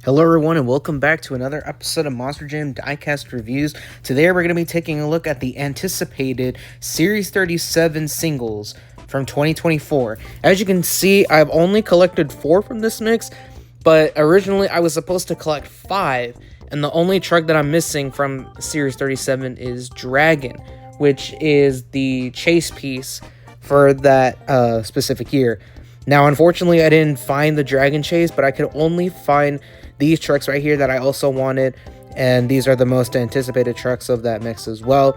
Hello everyone and welcome back to another episode of Monster Jam Diecast Reviews. Today we're going to be taking a look at the anticipated Series 37 singles from 2024. As you can see, I've only collected 4 from this mix, but originally I was supposed to collect 5, and the only truck that I'm missing from Series 37 is Dragon, which is the chase piece for that specific year. Now, unfortunately, I didn't find the Dragon Chase, but I could only find these trucks right here that I also wanted, and these are the most anticipated trucks of that mix as well.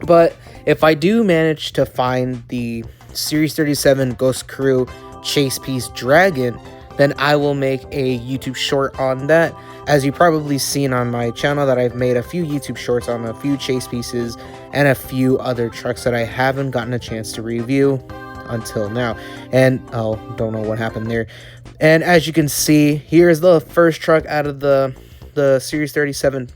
But if I do manage to find the Series 37 Ghost Crew Chase Piece Dragon, then I will make a YouTube short on that. As you've probably seen on my channel, that I've made a few YouTube shorts on a few chase pieces and a few other trucks that I haven't gotten a chance to review until now. And don't know what happened there. And as you can see, here's the first truck out of the Series 37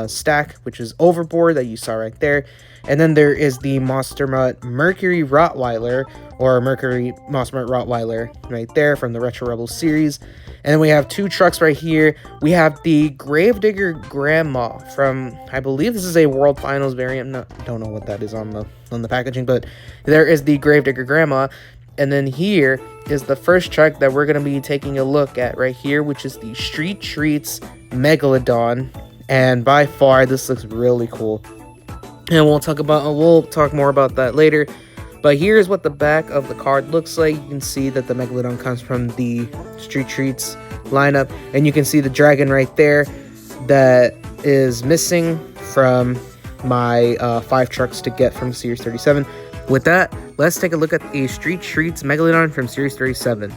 stack, which is Overboard that you saw right there. And then there is the Monster Mutt Mercury Rottweiler, or Mercury Monster Mutt Rottweiler right there from the Retro Rebels series. And then we have 2 trucks right here. We have the Gravedigger Grandma from, I believe this is a World Finals variant. Don't know what that is on the packaging, but there is the Gravedigger Grandma. And then here is the first truck that we're going to be taking a look at right here, which is the Street Treats Megalodon. And by far, this looks really cool. And we'll talk more about that later. But here's what the back of the card looks like. You can see that the Megalodon comes from the Street Treats lineup. And you can see the dragon right there that is missing from my 5 trucks to get from Series 37. With that, let's take a look at the Street Treats Megalodon from Series 37.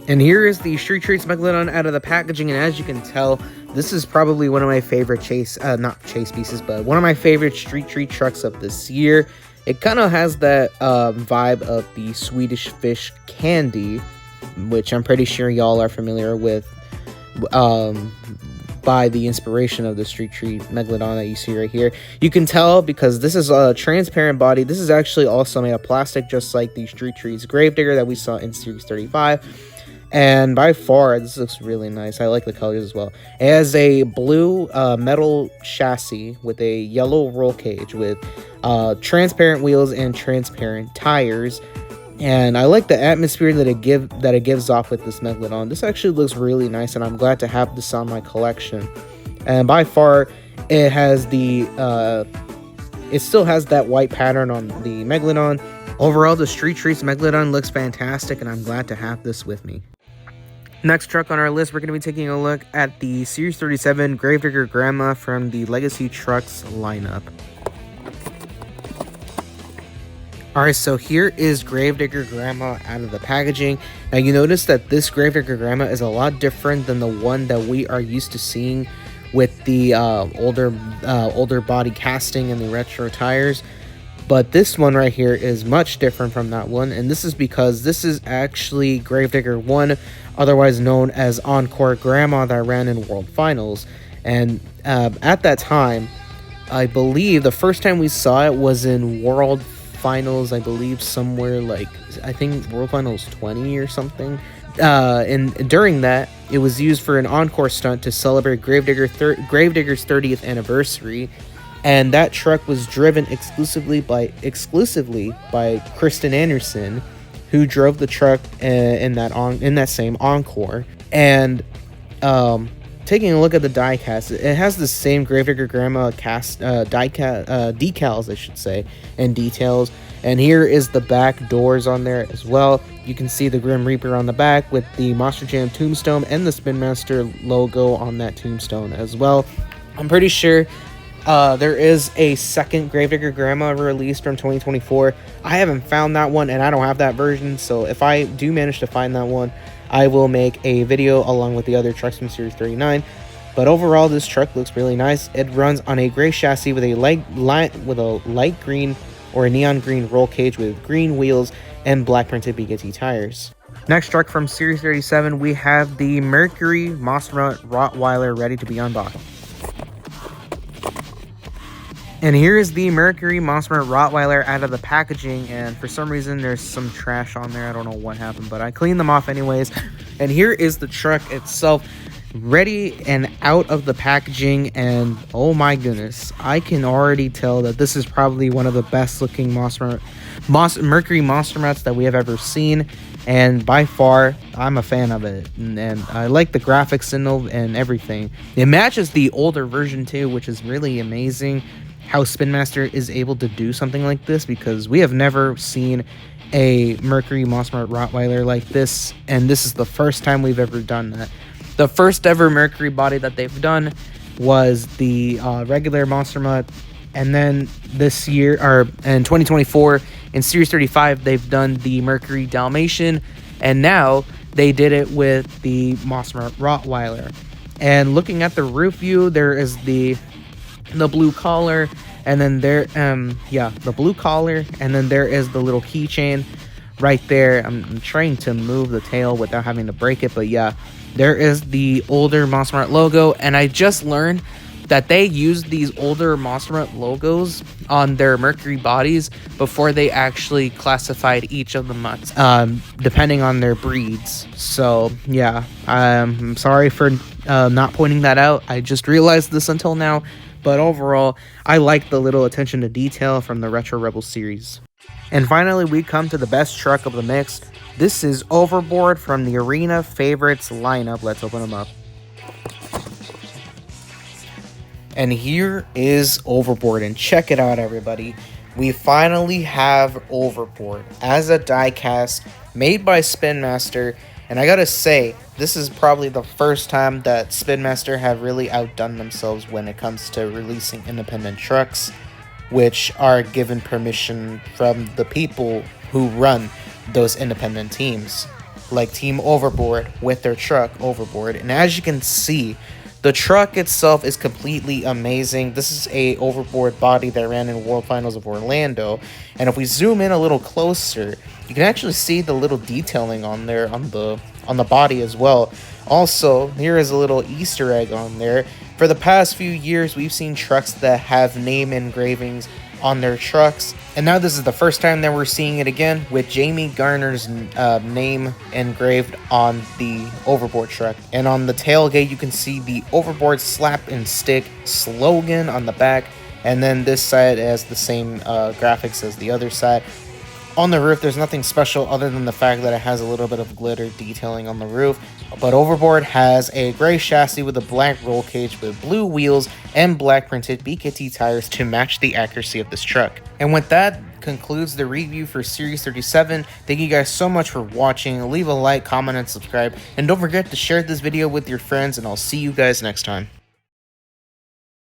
And here is the Street Treats Megalodon out of the packaging, and as you can tell, this is probably one of my favorite not chase pieces, but one of my favorite Street Treat trucks of this year. It kind of has that vibe of the Swedish Fish candy, which I'm pretty sure y'all are familiar with by the inspiration of the Street Treat Megalodon that you see right here. You can tell because this is a transparent body. This is actually also made of plastic, just like the Street Treats Gravedigger that we saw in Series 35. And by far, this looks really nice. I like the colors as well. It has a blue metal chassis with a yellow roll cage with transparent wheels and transparent tires. And I like the atmosphere that it gives off with this Megalodon. This actually looks really nice, and I'm glad to have this on my collection. And by far, it has it still has that white pattern on the Megalodon. Overall, the Street Treats Megalodon looks fantastic, and I'm glad to have this with me. Next truck on our list, we're going to be taking a look at the Series 37 Gravedigger Grandma from the Legacy Trucks lineup. Alright, so here is Gravedigger Grandma out of the packaging. Now you notice that this Gravedigger Grandma is a lot different than the one that we are used to seeing with the older body casting and the retro tires. But this one right here is much different from that one, and this is because this is actually Gravedigger 1, otherwise known as Encore Grandma, that ran in World Finals. And at that time, I believe the first time we saw it was in World Finals, I believe somewhere like, I think World Finals 20 or something. And during that, it was used for an encore stunt to celebrate Gravedigger's 30th anniversary. And that truck was driven exclusively by Kristen Anderson, who drove the truck in that same encore. And taking a look at the diecast, it has the same Gravedigger Grandma decals, I should say, and details. And here is the back doors on there as well. You can see the Grim Reaper on the back with the Monster Jam tombstone and the Spin Master logo on that tombstone as well. I'm pretty sure there is a second Gravedigger Grandma released from 2024. I haven't found that one, and I don't have that version, so if I do manage to find that one, I will make a video along with the other trucks from Series 39. But overall, this truck looks really nice. It runs on a gray chassis with a light green or a neon green roll cage with green wheels and black printed BKT tires. Next truck from Series 37, we have the Mercury Monster Mutt Rottweiler ready to be unboxed. And here is the Mercury Monster Mutt Rottweiler out of the packaging, and for some reason there's some trash on there. I don't know what happened, but I cleaned them off anyways. And here is the truck itself, ready and out of the packaging, and oh my goodness, I can already tell that this is probably one of the best looking Mercury Monster Mutts that we have ever seen, and by far I'm a fan of it, and I like the graphics and everything. It matches the older version too, which is really amazing how Spin Master is able to do something like this, because we have never seen a Mercury Monster Mutt Rottweiler like this, and this is the first time we've ever done that. The first ever Mercury body that they've done was the regular Monster Mutt, and then this year, or in 2024, in Series 35, they've done the Mercury Dalmatian, and now they did it with the Monster Mutt Rottweiler. And looking at the roof view, there is the blue collar, and then the blue collar, and then there is the little keychain right there. I'm trying to move the tail without having to break it, but yeah, there is the older Monster Mutt logo, and I just learned that they used these older Monster Mutt logos on their Mercury bodies before they actually classified each of the mutts, depending on their breeds. So yeah, I'm sorry for not pointing that out. I just realized this until now, but overall, I like the little attention to detail from the Retro Rebel series. And finally, we come to the best truck of the mix. This is Overboard from the Arena Favorites lineup. Let's open them up. And here is Overboard, and check it out, everybody. We finally have Overboard as a diecast made by Spin Master, and I gotta say, this is probably the first time that Spin Master have really outdone themselves when it comes to releasing independent trucks, which are given permission from the people who run those independent teams, like Team Overboard with their truck Overboard. And as you can see, the truck itself is completely amazing. This is a Overboard body that ran in World Finals of Orlando, and if we zoom in a little closer, you can actually see the little detailing on there on the body as well. Also, here is a little Easter egg on there. For the past few years, we've seen trucks that have name engravings on their trucks, and now this is the first time that we're seeing it again with Jamie Garner's name engraved on the Overboard truck. And on the tailgate, you can see the Overboard slap and stick slogan on the back, and then this side has the same graphics as the other side. On the roof, there's nothing special other than the fact that it has a little bit of glitter detailing on the roof. But Overboard has a gray chassis with a black roll cage with blue wheels and black printed BKT tires to match the accuracy of this truck. And with that concludes the review for Series 37. Thank you guys so much for watching. Leave a like, comment, and subscribe. And don't forget to share this video with your friends, and I'll see you guys next time.